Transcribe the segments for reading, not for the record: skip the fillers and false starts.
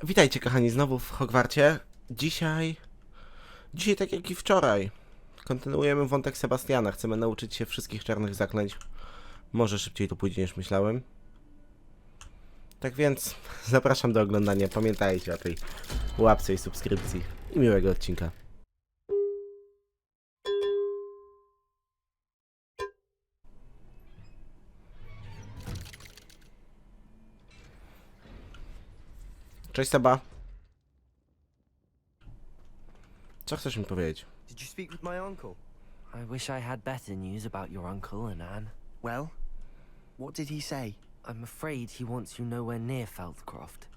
Witajcie kochani znowu w Hogwarcie. Dzisiaj tak jak i wczoraj, kontynuujemy wątek Sebastiana. Chcemy nauczyć się wszystkich czarnych zaklęć. Może szybciej to pójdzie niż myślałem. Tak więc zapraszam do oglądania. Pamiętajcie o tej łapce i subskrypcji. I miłego odcinka. Cześć Seba. Co chcesz mi powiedzieć? Did you speak with my uncle? I wish I had better news about your uncle and Anne. Well, what did he say? I'm afraid he wants you nowhere near Feldcroft.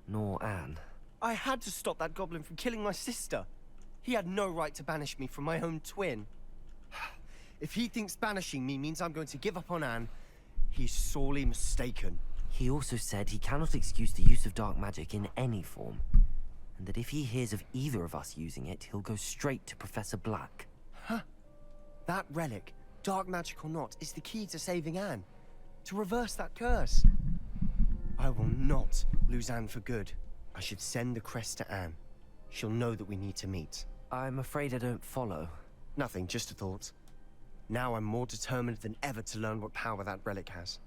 Nor Anne. I had to stop that goblin from killing my sister. He had no right to banish me from my own twin. If he thinks banishing me means I'm going to give up on Anne, he's sorely mistaken. He also said he cannot excuse the use of dark magic in any form, and that if he hears of either of us using it, he'll go straight to Professor Black. Huh. That relic, dark magic or not, is the key to saving Anne. To reverse that curse. I will not lose Anne for good. I should send the crest to Anne. She'll know that we need to meet. I'm afraid I don't follow. Nothing, just a thought. Now I'm more determined than ever to learn what power that relic has.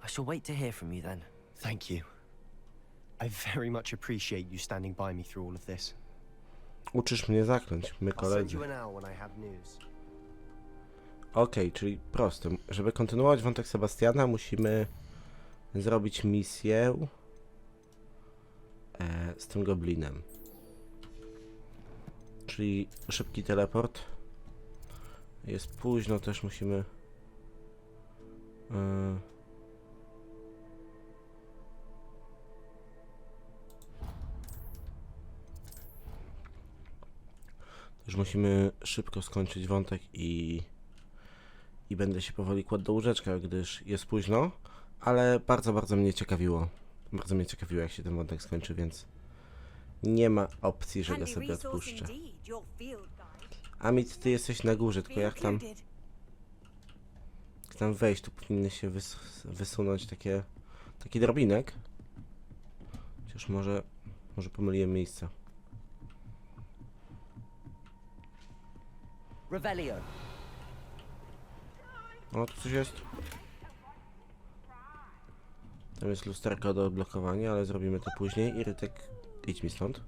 I shall wait to hear from you then. Thank you. I very much appreciate you standing by me through all of this. Uczysz mnie zaklęć, my I'll send koledzy. you an hour when I have news. Okej, czyli proste. Żeby kontynuować wątek Sebastiana, musimy zrobić misję z tym goblinem. Czyli szybki teleport. Jest późno, też musimy... Już musimy szybko skończyć wątek i będę się powoli kładł do łóżeczka, gdyż jest późno, ale bardzo mnie ciekawiło. Bardzo mnie ciekawiło, jak się ten wątek skończy, więc nie ma opcji, że go sobie odpuszczę. Amit, ty jesteś na górze, tylko jak tam wejść, tu powinny się wysunąć taki drobinek. Chociaż może pomyliłem miejsce. Revelio. O, tu coś jest. Tam jest lusterko do odblokowania, ale zrobimy to później. Irytek, idź mi stąd.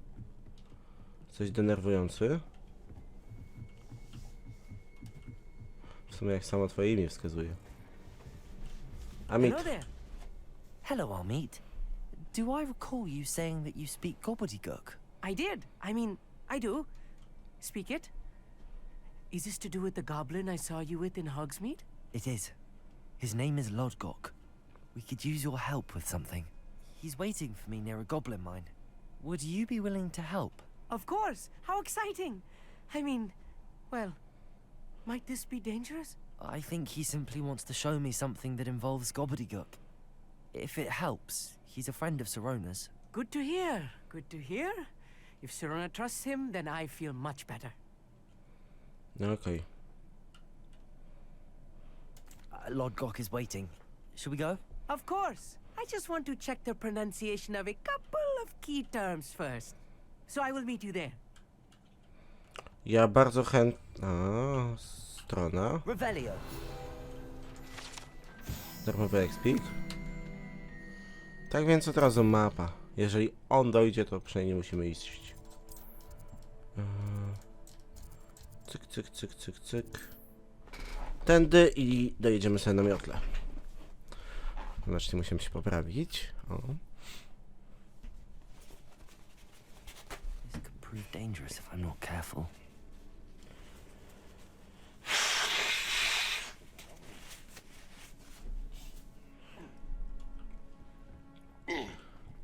Coś denerwujący. W sumie jak samo twoje imię wskazuje. Amit. Hello there. Hello, Amit. Do I recall you saying that you speak Goblidegucku? I did. I mean, I do. Speak it. Is this to do with the goblin I saw you with in Hogsmeade? It is. His name is Lodgok. We could use your help with something. He's waiting for me near a goblin mine. Would you be willing to help? Of course. How exciting. I mean, well, might this be dangerous? I think he simply wants to show me something that involves Goblidegucku. If it helps, he's a friend of Sirona's. Good to hear. Good to hear. If Sirona trusts him, then I feel much better. No okej. Lodgok is waiting. Shall we go? Of course. I just want to check the pronunciation of a couple of key terms first. So I will meet you there. Ja bardzo chętnie... Strona. Revelio. Darmowy expik. Tak więc od razu mapa. Jeżeli on dojdzie, to przynajmniej musimy iść. Cyk. Tędy i dojedziemy sobie na miotle. Znacznie musimy się poprawić. O. This could prove dangerous if I'm not careful.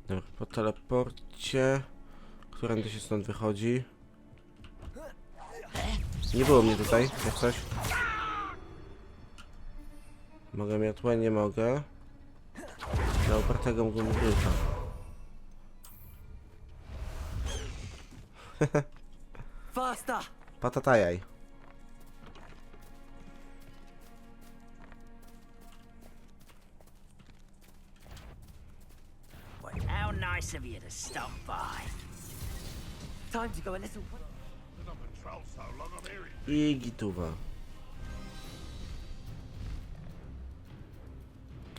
Dobra, po teleporcie. Którędy się stąd wychodzi? Nie było mnie tutaj, jak coś. Mogę miotłę? Nie mogę. Na upartego mógłbym gryfa. Faster! Patatajaj. Nice of you to stop by. Time to go a little... I gituwa.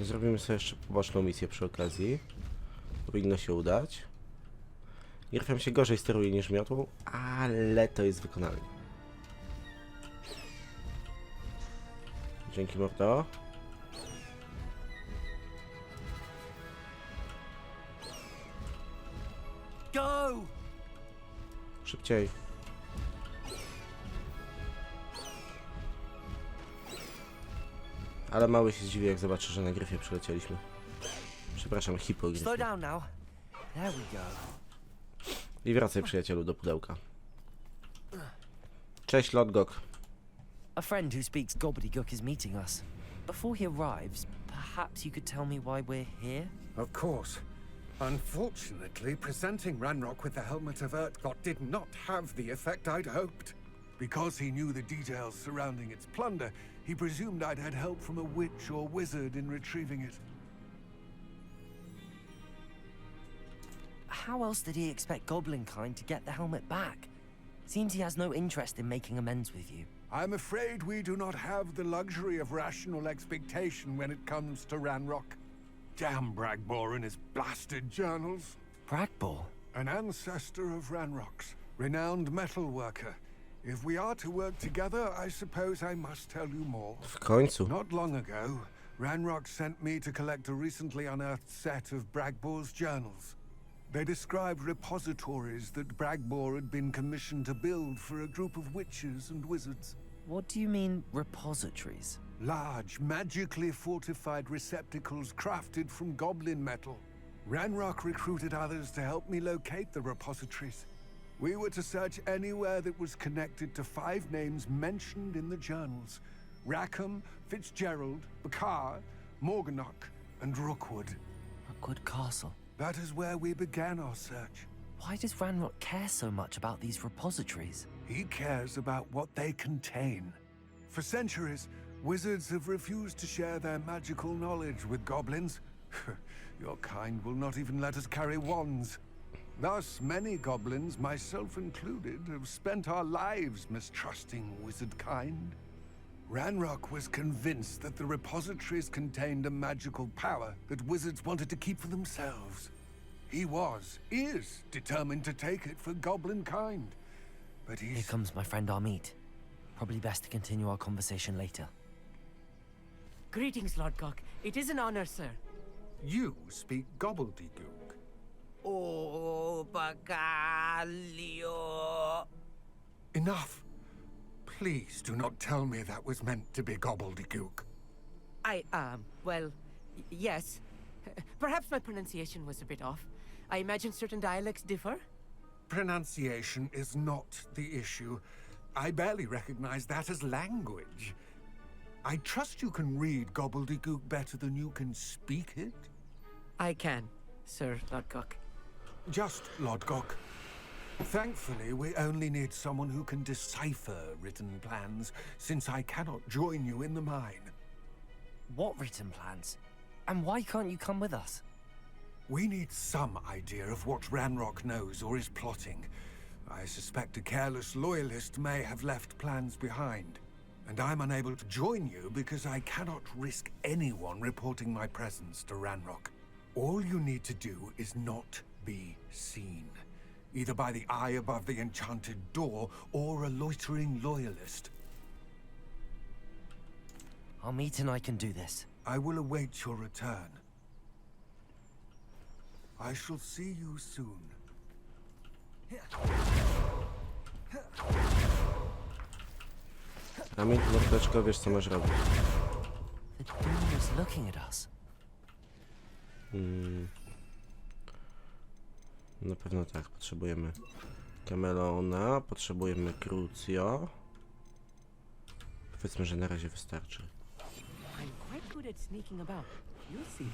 Zrobimy sobie jeszcze poboczną misję przy okazji. Powinno się udać. Gierfem się gorzej steruje niż miotłą, ale to jest wykonalne. Dzięki, mordo. Go! Szybciej. Ale mały się zdziwi, jak zobaczy, że na gryfie przylecieliśmy. Przepraszam, hipogryfie. Slow down now. There we go. I wracaj, przyjacielu, do pudełka. Cześć, Lodgok. A friend who speaks Goblidegucku is meeting us. Before he arrives, perhaps you could tell me why we're here? Of course. Unfortunately, presenting Ranrock with the Helmet of Urtkot did not have the effect I'd hoped. Because he knew the details surrounding its plunder, he presumed I'd had help from a witch or wizard in retrieving it. How else did he expect Goblinkind to get the helmet back? Seems he has no interest in making amends with you. I'm afraid we do not have the luxury of rational expectation when it comes to Ranrock. Damn Bragbor and his blasted journals. Bragbor? An ancestor of Ranrock's, renowned metal worker. If we are to work together, I suppose I must tell you more. W końcu. Not long ago, Ranrock sent me to collect a recently unearthed set of Bragbor's journals. They described repositories that Bragbor had been commissioned to build for a group of witches and wizards. What do you mean, repositories? Large, magically fortified receptacles crafted from goblin metal. Ranrock recruited others to help me locate the repositories. We were to search anywhere that was connected to 5 names mentioned in the journals: Rackham, Fitzgerald, Bakar, Morganach, and Rookwood. Rookwood Castle. That is where we began our search. Why does Ranrock care so much about these repositories? He cares about what they contain. For centuries, wizards have refused to share their magical knowledge with goblins. Your kind will not even let us carry wands. Thus, many goblins, myself included, have spent our lives mistrusting wizard kind. Ranrock was convinced that the repositories contained a magical power that wizards wanted to keep for themselves. He is determined to take it for goblin kind. But Here he's... comes my friend Amit. Probably best to continue our conversation later. Greetings, Lodgok. It is an honor, sir. You speak Gobbledygook. Oh, bagaglio. Enough. Please do not tell me that was meant to be Gobbledygook. Well, yes. Perhaps my pronunciation was a bit off. I imagine certain dialects differ. Pronunciation is not the issue. I barely recognize that as language. I trust you can read Gobbledygook better than you can speak it? I can, Sir Lodgok. Just Lodgok. Thankfully, we only need someone who can decipher written plans, since I cannot join you in the mine. What written plans? And why can't you come with us? We need some idea of what Ranrock knows or is plotting. I suspect a careless loyalist may have left plans behind. And I'm unable to join you because I cannot risk anyone reporting my presence to Ranrock. All you need to do is not be seen. Either by the eye above the enchanted door, or a loitering loyalist. Amit and I can do this. I will await your return. I shall see you soon. Amit, mordeczko, wiesz co masz robić. The door is looking at us. Na pewno tak, potrzebujemy Kamelona, potrzebujemy Crucio. Powiedzmy, że na razie wystarczy. I'm quite good at sneaking about. You'll see.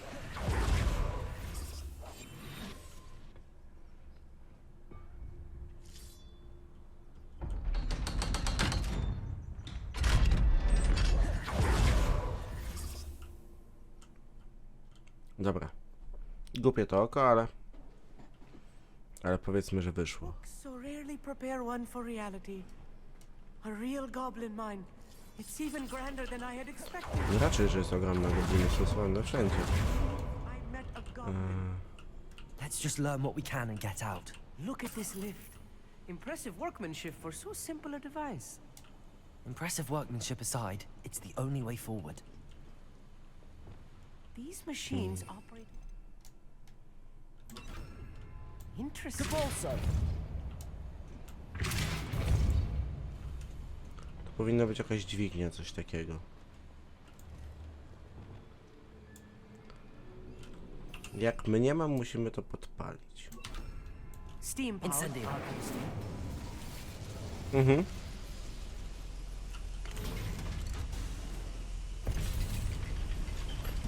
Dobra. Głupie to oko, ale Ale powiedzmy, że wyszło. Books so rarely prepare one for reality. A real goblin mine. It's even grander than I had expected. Nie raczej, że jest ogromna goblina, są sławne wszędzie. I met a goblin. Let's just learn what we can and get out. Look at this lift. Impressive workmanship for so simple a device. Impressive workmanship aside, it's the only way forward. These machines operate... Interesting. To powinna być jakaś dźwignia, coś takiego. Jak my nie mam, musimy to podpalić. Steam powered. Incendio. Mhm.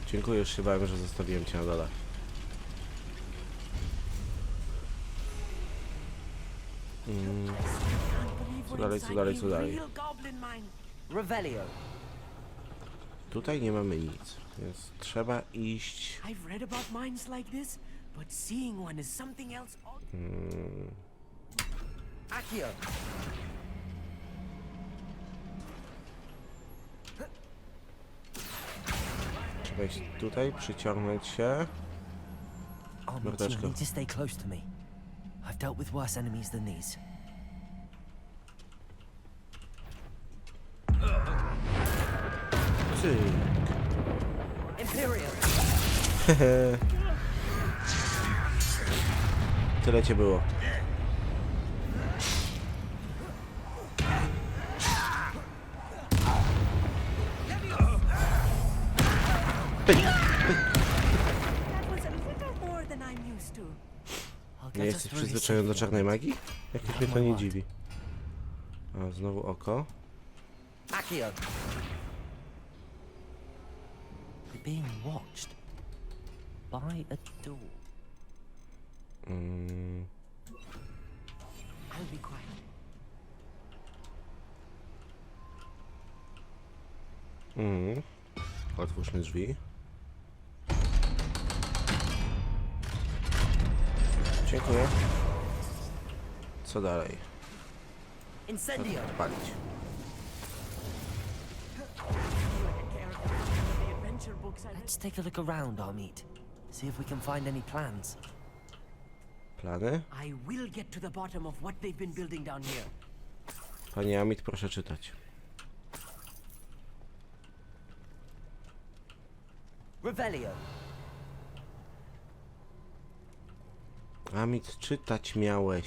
Dziękuję, już się bałem, że zostawiłem cię na dole. Co dalej, co dalej, co dalej? Revelio. Tutaj nie mamy nic, więc trzeba iść... I've read about mines like this, but seeing one is something else. Accio. Trzeba iść tutaj, przyciągnąć się. Army Mordeczko. team need to stay close to me. I've dealt with worse enemies than these. Cyk. Imperial. Tyle cię było. That was a little more than I'm used to. I'll Nie get us jesteś through this przyzwyczajony do safely. czarnej magii? Jakoś mnie to nie dziwi. A, znowu oko. Accio. We're being watched by a door. I'll be quiet. Otwórzmy drzwi. Dziękuję. Co dalej? Incendio. Palić. The adventure books I read. Let's take a look around our meet. See if we can find any plans. Plany? I will get to the bottom of what they've been building down here. Panie Amit, proszę czytać. Revelio. Amit, czytać miałeś.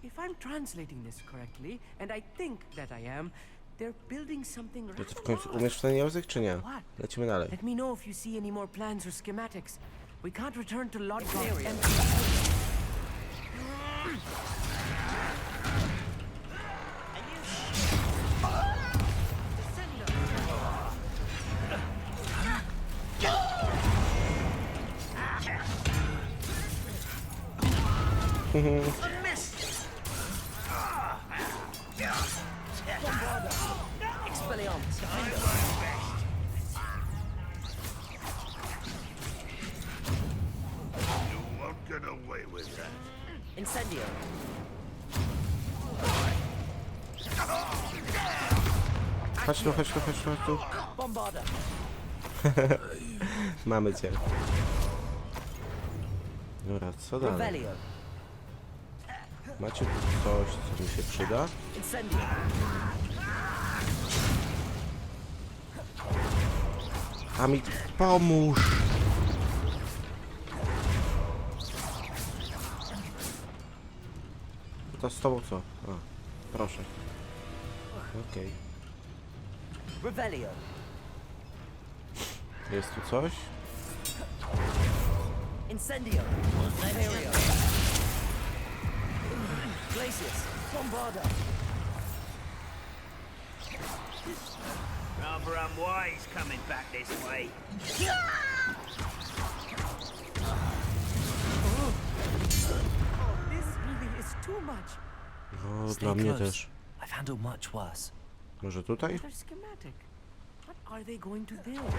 If I'm translating this correctly, and I think that I am, they're building something To ty w rather końcu large. umiesz w ten język, czy nie? What? Lecimy dalej. Let me know if you see any more plans or schematics. We can't return to Lodgok Imperial. empty. Expelliarmus. You won't get away with that. Incendio. Chodź tu, chodź tu, chodź tu, chodź tu. Bombarda. Mamy cię. Dobra, co dalej? Revelio. Macie tu coś, co mi się przyda? Incendio. Amit, pomóż! To z tobą co? A, proszę. Okej. Revelio. Jest tu coś? Incendio. Imperial. Glacius. Bombarda. Rather unwise coming back this way. This really is too much. No, Stay dla mnie close. też. I've handled much worse. Może tutaj? Another schematic. What are they going to build?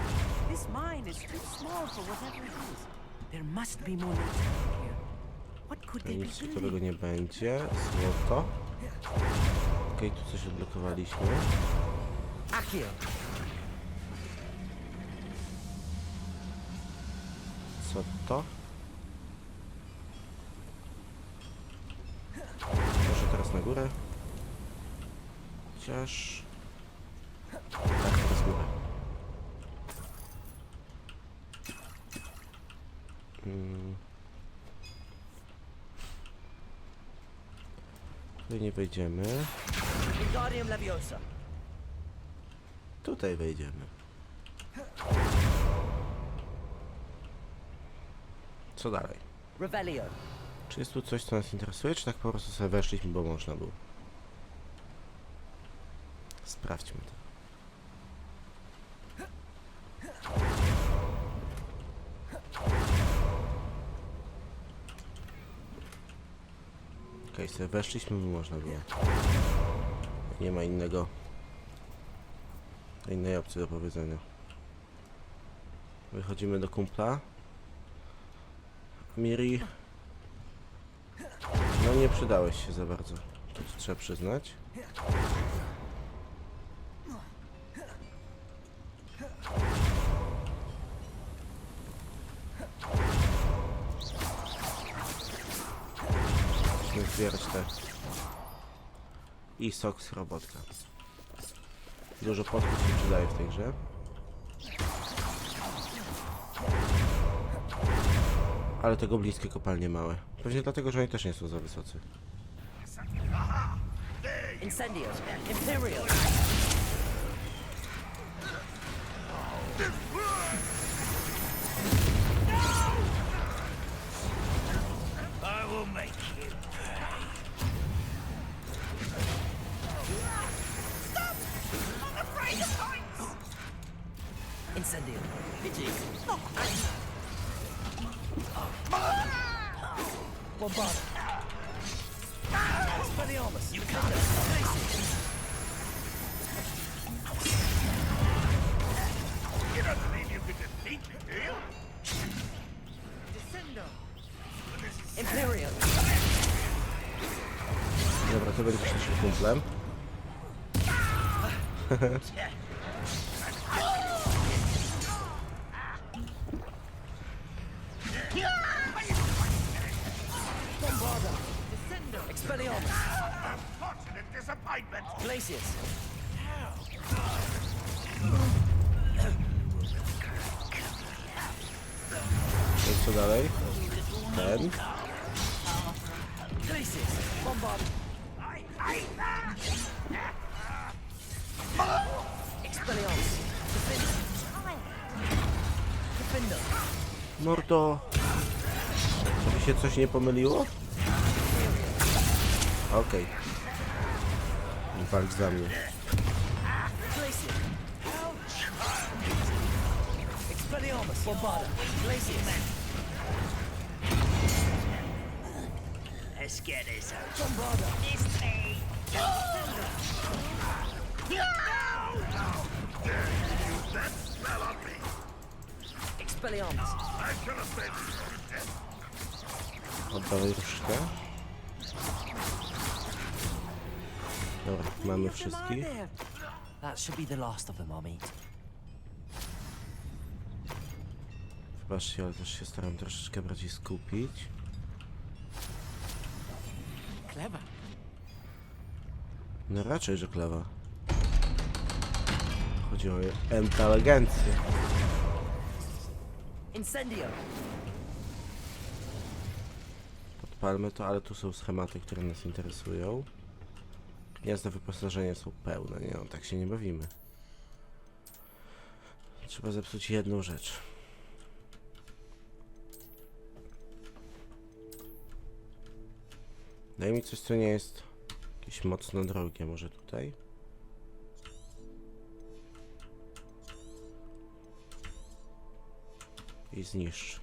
This mine is too small for whatever it is. There must be more lights around here. What could they be Nic ciekawego building? nie będzie. Złoto. Okej, tu coś odblokowaliśmy. Accio. Co to? Może teraz na górę? Chociaż... Tak, teraz górę. Tutaj nie wejdziemy. Wingardium Leviosa. Tutaj wejdziemy. Co dalej? Revelio. Czy jest tu coś, co nas interesuje, czy tak po prostu sobie weszliśmy, bo można było? Sprawdźmy to. Okej, sobie weszliśmy, bo można było. Nie ma innej opcji do powiedzenia. Wychodzimy do kumpla. Miri. No nie przydałeś się za bardzo. To trzeba przyznać. Musimy zbierać te. I sok z robotka. Dużo podków się przydaje w tej grze. Ale te goblińskie kopalnie małe. Pewnie dlatego, że oni też nie są za wysocy. Incendio. Imperial. I will make you pay. Stop! I'm afraid of heights! Incendio. Vigil. Bombard. Expelliarmus. You can't. You don't believe you could defeat me, do you? Descendo! Imperial. Dobra, to będzie naszym kumplem. Descendo! Expelliarmus. Unfortunate disappointment. Glacius. No i co dalej? Ten. Glacius. Bombard. I hate that. Expelliarmus. Defender. Defender. Mordo. Czy się coś nie pomyliło? Okej. Walcz za mnie. Glacius. Expelliarmus. Bombard. Glacius. Let's get this out. Bombarda. This way. That spell on me. Expelliarmus. I should have been dead. Oddawaj różdżkę. Dobra, mamy wszystkich. That should be the last of them, I'll meet. Wybaczcie, ale też się staram troszeczkę bardziej skupić. Clever. No raczej, że klewa. Chodzi o inteligencję. Incendio. Podpalmy to, ale tu są schematy, które nas interesują. Gniazda wyposażenia są pełne, nie no, tak się nie bawimy. Trzeba zepsuć jedną rzecz. Daj mi coś, co nie jest jakieś mocno drogie, może tutaj? I zniszcz.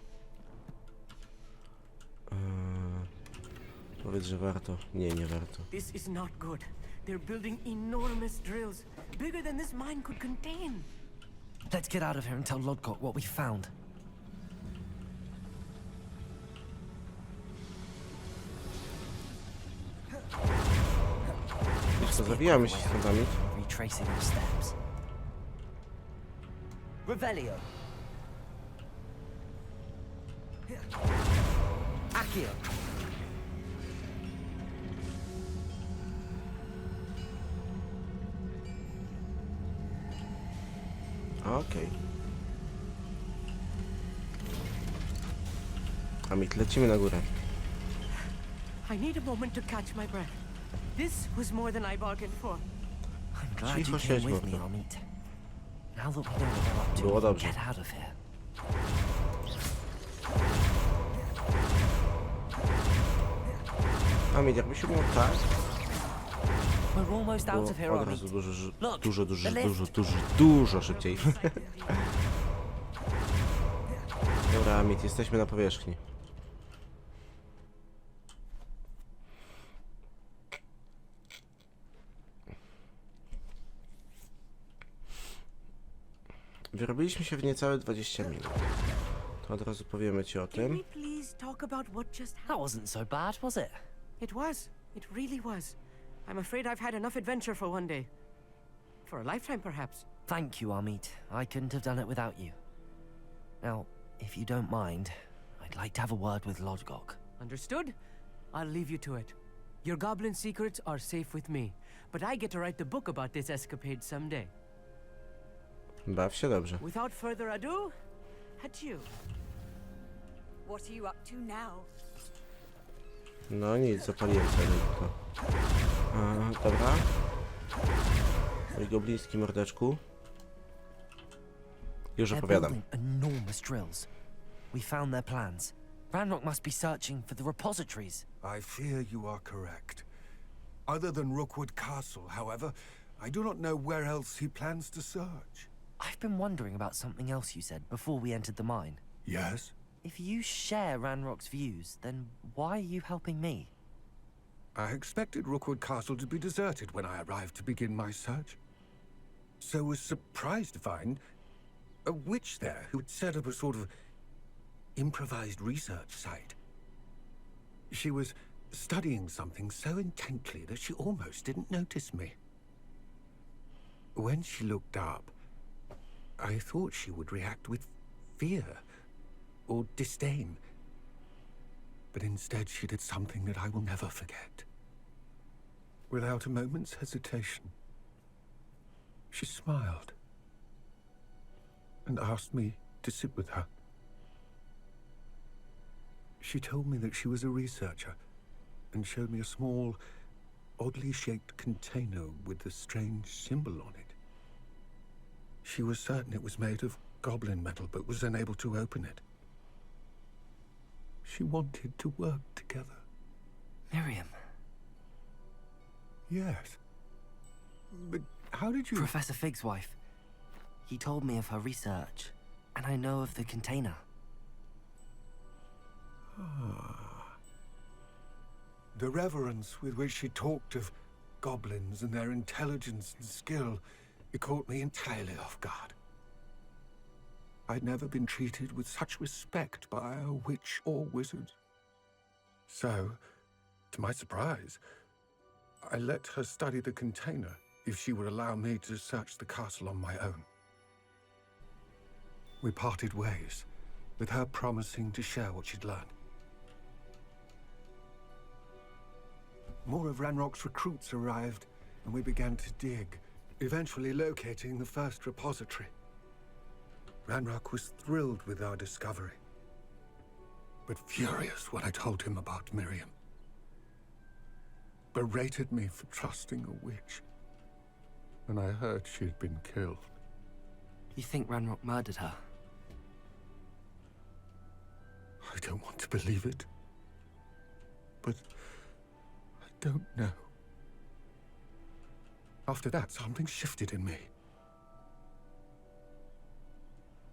Powiedz, że warto. Nie, nie warto. This is not good. They're building enormous drills, bigger than this mine could contain. Let's get out of here and tell Lodgok what we found. Wiesz co, zawijamy się z nogami. Retracing our steps. Revelio. Accio. Okej. Amit, lecimy na górę. I need a moment to catch my breath. This was more than I bargained for. I'm glad you Cicho came siedź, with me, mordo. Amit. Now that we know what they're up to, Było we can dobrze. get out of here. Amit, jakbyś umiał tak, We're almost out of było here, od Amit. razu Look, dużo, the lift. dużo szybciej. Dobra, Amit, jesteśmy na powierzchni. Wyrobiliśmy się w niecałe 20 minut. To od razu powiemy ci o Can tym. we please talk about what just That happened? wasn't so bad, was it? It was. It really was. I'm afraid I've had enough adventure for one day. For a lifetime, perhaps. Thank you, Amit. I couldn't have done it without you. Now, if you don't mind, I'd like to have a word with Lodgok. Understood? I'll leave you to it. Your goblin secrets are safe with me, but I get to write the book about this escapade someday. Baw się dobrze. Without further ado, adieu. What are you up to now? No nic, zapaliłem sobie to. Dobra. Mój gobliński mordeczku. Już They're opowiadam. building enormous drills. We found their plans. Ranrock must be searching for the repositories. I fear you are correct. Other than Rookwood Castle, however, I do not know where else he plans to search. I've been wondering about something else you said before we entered the mine. Yes? If you share Ranrock's views, then why are you helping me? I expected Rookwood Castle to be deserted when I arrived to begin my search. So was surprised to find a witch there who had set up a sort of improvised research site. She was studying something so intently that she almost didn't notice me. When she looked up, I thought she would react with fear or disdain. But instead she did something that I will never forget. Without a moment's hesitation, she smiled and asked me to sit with her. She told me that she was a researcher and showed me a small, oddly shaped container with a strange symbol on it. She was certain it was made of goblin metal, but was unable to open it. She wanted to work together. Miriam. Yes. But how did you... Professor Fig's wife. He told me of her research, and I know of the container. The reverence with which she talked of goblins and their intelligence and skill, it caught me entirely off guard. I'd never been treated with such respect by a witch or wizard. So, to my surprise, I let her study the container if she would allow me to search the castle on my own. We parted ways, with her promising to share what she'd learned. More of Ranrock's recruits arrived, and we began to dig, eventually locating the first repository. Ranrock was thrilled with our discovery, but furious when I told him about Miriam. Berated me for trusting a witch, and I heard she had been killed. You think Ranrock murdered her? I don't want to believe it, but I don't know. After that, something shifted in me.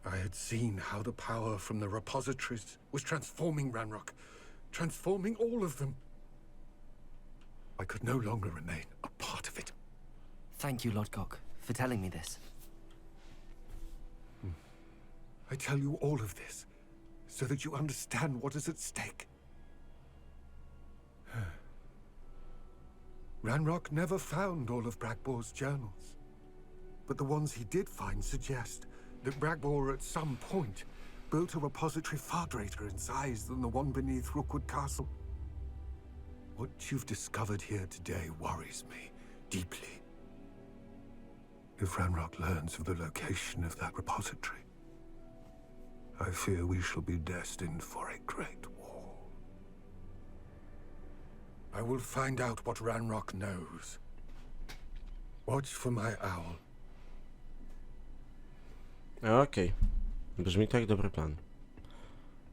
I had seen how the power from the repositories was transforming Ranrock, transforming all of them. I could no longer remain a part of it. Thank you, Lodgok, for telling me this. I tell you all of this so that you understand what is at stake. Ranrock never found all of Bragbor's journals, but the ones he did find suggest that Bragbor at some point built a repository far greater in size than the one beneath Rookwood Castle. What you've discovered here today worries me deeply. If Ranrock learns of the location of that repository, I fear we shall be destined for a great war. I will find out what Ranrock knows. Watch for my owl. Okej. Brzmi to jak dobry plan.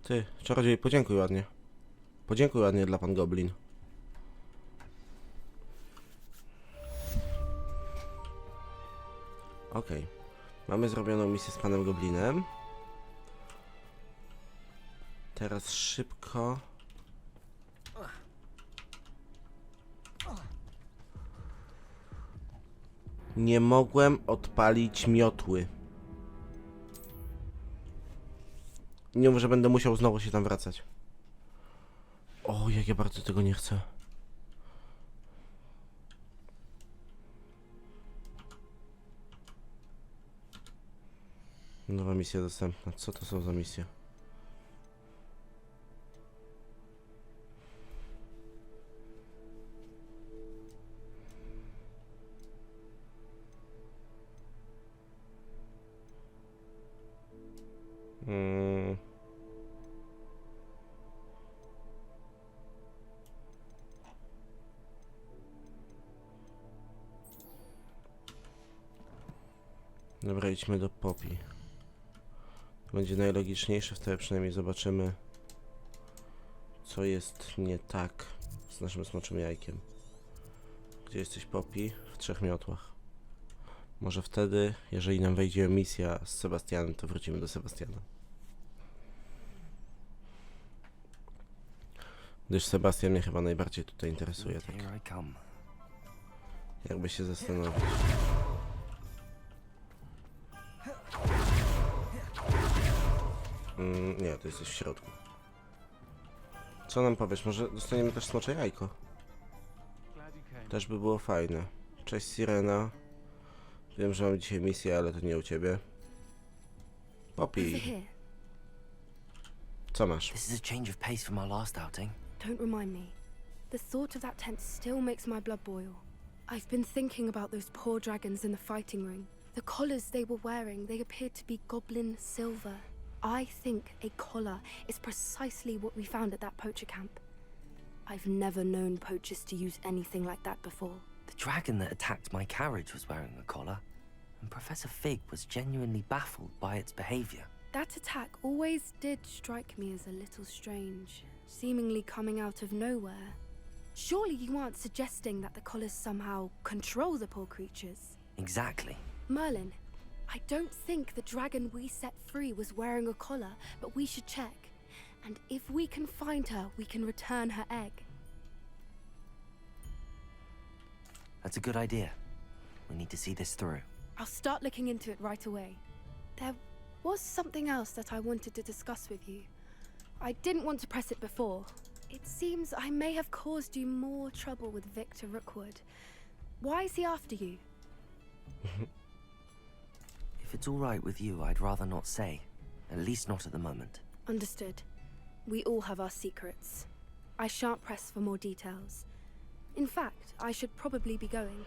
Ty, czarodziej, podziękuj ładnie. Podziękuj ładnie dla pan Goblin. Okej. Mamy zrobioną misję z panem Goblinem. Teraz szybko. Nie mogłem odpalić miotły. Nie mów, że będę musiał znowu się tam wracać. O, jak ja bardzo tego nie chcę. Nowa misja dostępna. Co to są za misje? Dobra, idźmy do Poppy. Będzie najlogiczniejsze, wtedy przynajmniej zobaczymy, co jest nie tak z naszym smoczym jajkiem. Gdzie jesteś, Poppy? W 3 miotłach. Może wtedy, jeżeli nam wejdzie misja z Sebastianem, to wrócimy do Sebastiana. Gdyż Sebastian mnie chyba najbardziej tutaj interesuje, tak jakby się zastanowić. Nie, to jesteś w środku. Co nam powiesz? Może dostaniemy też smocze jajko? Też by było fajne. Cześć, Sirena. Wiem, że mam dzisiaj misję, ale to nie u ciebie. Poppy. Co masz? This is a change of pace from our last outing. Don't remind me. The thought of that tent still makes my blood boil. I've been thinking about those poor dragons in the fighting ring. The collars they were wearing, they appeared to be goblin silver. I think a collar is precisely what we found at that poacher camp. I've never known poachers to use anything like that before. The dragon that attacked my carriage was wearing a collar, and Professor Fig was genuinely baffled by its behavior. That attack always did strike me as a little strange, seemingly coming out of nowhere. Surely you aren't suggesting that the collars somehow control the poor creatures? Exactly. Merlin, I don't think the dragon we set free was wearing a collar, but we should check. And if we can find her, we can return her egg. That's a good idea. We need to see this through. I'll start looking into it right away. There was something else that I wanted to discuss with you. I didn't want to press it before. It seems I may have caused you more trouble with Victor Rookwood. Why is he after you? If it's all right with you, I'd rather not say. At least not at the moment. Understood. We all have our secrets. I shan't press for more details. In fact, I should probably be going.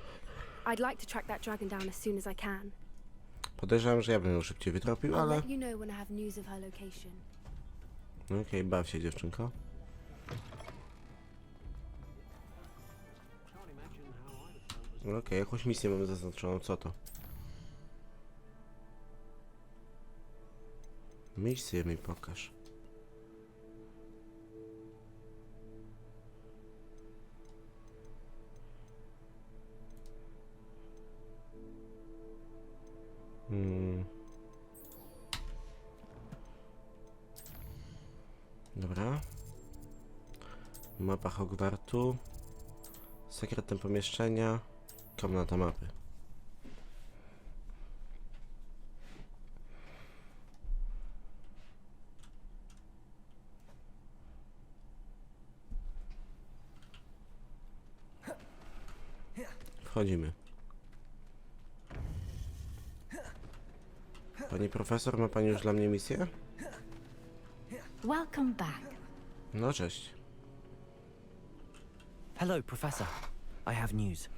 I'd like to track that dragon down as soon as I can. Podejrzewam, że ja bym ją szybciej wytropił, I'll ale... let you know when I have news of her location. Okej, baw się, dziewczynko. Okej, jakąś misję mamy zaznaczoną, co to? Misję mi pokaż. Dobra. Mapa Hogwartu. Sekretne pomieszczenia. Komnata mapy. Wchodzimy. Pani profesor, ma pani już dla mnie misję? Welcome back. No cześć. Hello, Professor. I have news.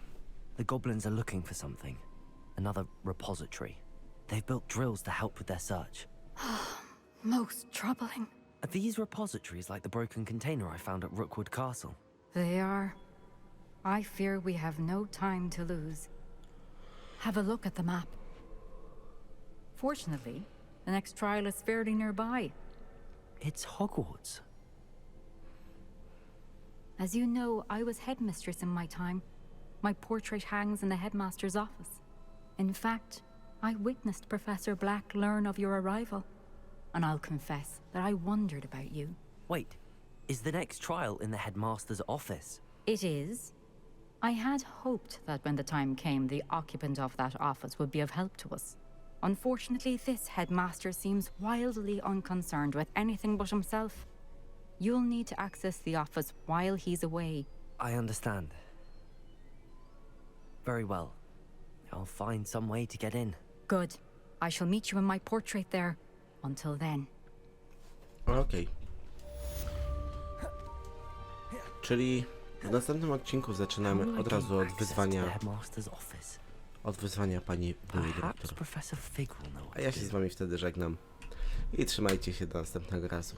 The goblins are looking for something. Another repository. They've built drills to help with their search. Most troubling. Are these repositories like the broken container I found at Rookwood Castle? They are. I fear we have no time to lose. Have a look at the map. Fortunately, the next trial is fairly nearby. It's Hogwarts. As you know, I was headmistress in my time. My portrait hangs in the headmaster's office. In fact, I witnessed Professor Black learn of your arrival. And I'll confess that I wondered about you. Wait, is the next trial in the headmaster's office? It is. I had hoped that when the time came, the occupant of that office would be of help to us. Unfortunately, this headmaster seems wildly unconcerned with anything but himself. You'll need to access the office while he's away. I understand. Very well. I'll find some way to get in. Good. I shall meet you in my portrait there. Until then. Okej. Czyli w następnym odcinku zaczynamy od razu od wyzwania. Od wyzwania pani byłej dyrektor. A ja się z wami wtedy żegnam. I trzymajcie się do następnego razu.